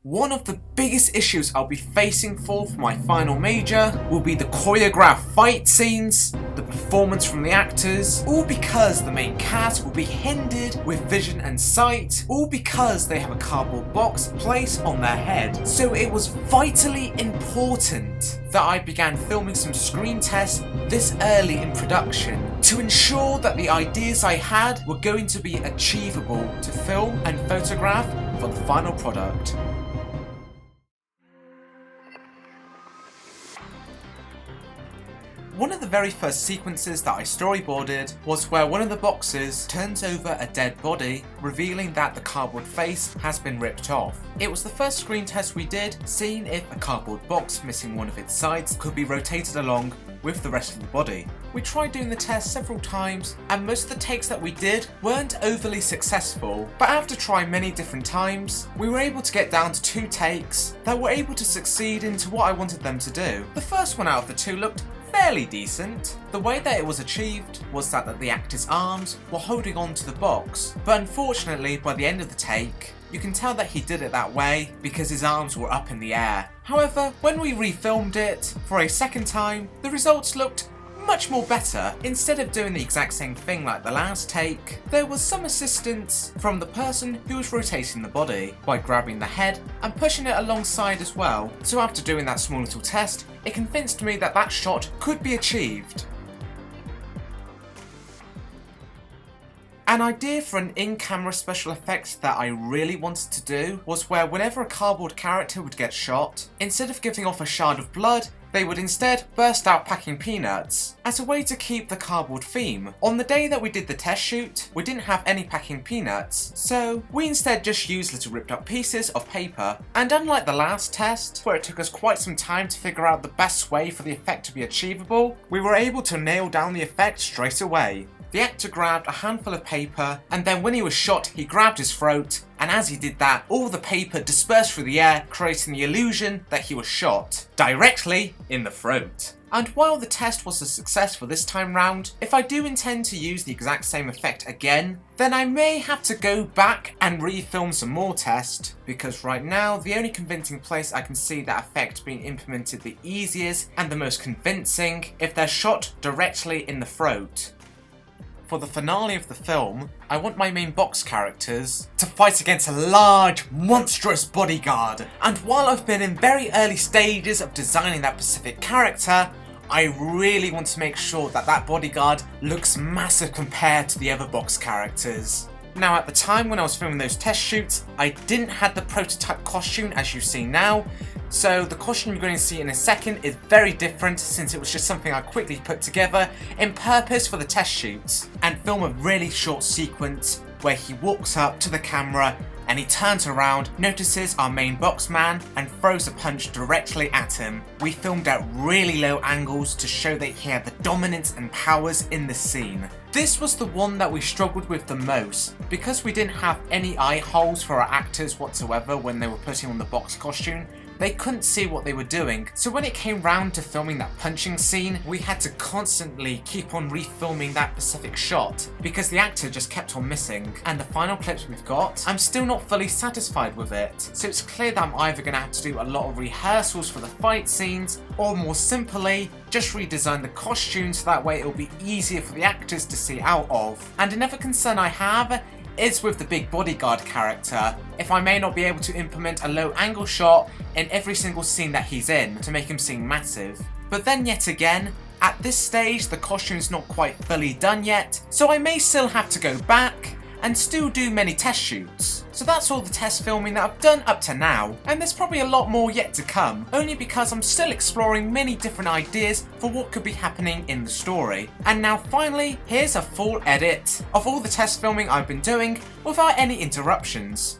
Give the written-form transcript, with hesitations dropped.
One of the biggest issues I'll be facing for my final major will be the choreographed fight scenes, the performance from the actors, all because the main cast will be hindered with vision and sight, all because they have a cardboard box placed on their head. So it was vitally important that I began filming some screen tests this early in production to ensure that the ideas I had were going to be achievable to film and photograph for the final product. One of the very first sequences that I storyboarded was where one of the boxes turns over a dead body, revealing that the cardboard face has been ripped off. It was the first screen test we did, seeing if a cardboard box missing one of its sides could be rotated along with the rest of the body. We tried doing the test several times, and most of the takes that we did weren't overly successful, but after trying many different times, we were able to get down to 2 takes that were able to succeed into what I wanted them to do. The first one out of the 2 looked fairly decent. The way that it was achieved was that the actor's arms were holding on to the box, but unfortunately by the end of the take, you can tell that he did it that way because his arms were up in the air. However, when we refilmed it for a second time, the results looked much more better. Instead of doing the exact same thing like the last take, there was some assistance from the person who was rotating the body by grabbing the head and pushing it alongside as well. So after doing that small little test, it convinced me that that shot could be achieved. An idea for an in-camera special effect that I really wanted to do was where whenever a cardboard character would get shot, instead of giving off a shard of blood, they would instead burst out packing peanuts, as a way to keep the cardboard theme. On the day that we did the test shoot, we didn't have any packing peanuts, so we instead just used little ripped up pieces of paper. And unlike the last test, where it took us quite some time to figure out the best way for the effect to be achievable, we were able to nail down the effect straight away. The actor grabbed a handful of paper, and then when he was shot, he grabbed his throat, and as he did that, all the paper dispersed through the air, creating the illusion that he was shot directly in the throat. And while the test was a success for this time round, if I do intend to use the exact same effect again, then I may have to go back and refilm some more tests, because right now the only convincing place I can see that effect being implemented the easiest and the most convincing if they're shot directly in the throat. For the finale of the film, I want my main box characters to fight against a large, monstrous bodyguard. And while I've been in very early stages of designing that specific character, I really want to make sure that that bodyguard looks massive compared to the other box characters. Now at the time when I was filming those test shoots, I didn't have the prototype costume as you see now, so the costume you're going to see in a second is very different since it was just something I quickly put together in purpose for the test shoots, and film a really short sequence where he walks up to the camera and he turns around, notices our main box man and throws a punch directly at him. We filmed at really low angles to show that he had the dominance and powers in the scene. This was the one that we struggled with the most, because we didn't have any eye holes for our actors whatsoever when they were putting on the box costume. They couldn't see what they were doing, so when it came round to filming that punching scene, we had to constantly keep on refilming that specific shot because the actor just kept on missing. And the final clips we've got, I'm still not fully satisfied with it, so it's clear that I'm either going to have to do a lot of rehearsals for the fight scenes, or more simply, just redesign the costume so that way it'll be easier for the actors to see out of. And another concern I have is with the big bodyguard character, if I may not be able to implement a low angle shot in every single scene that he's in to make him seem massive. But then yet again, at this stage the costume's not quite fully done yet, so I may still have to go back and still do many test shoots. So that's all the test filming that I've done up to now, and there's probably a lot more yet to come, only because I'm still exploring many different ideas for what could be happening in the story. And now finally, here's a full edit of all the test filming I've been doing without any interruptions.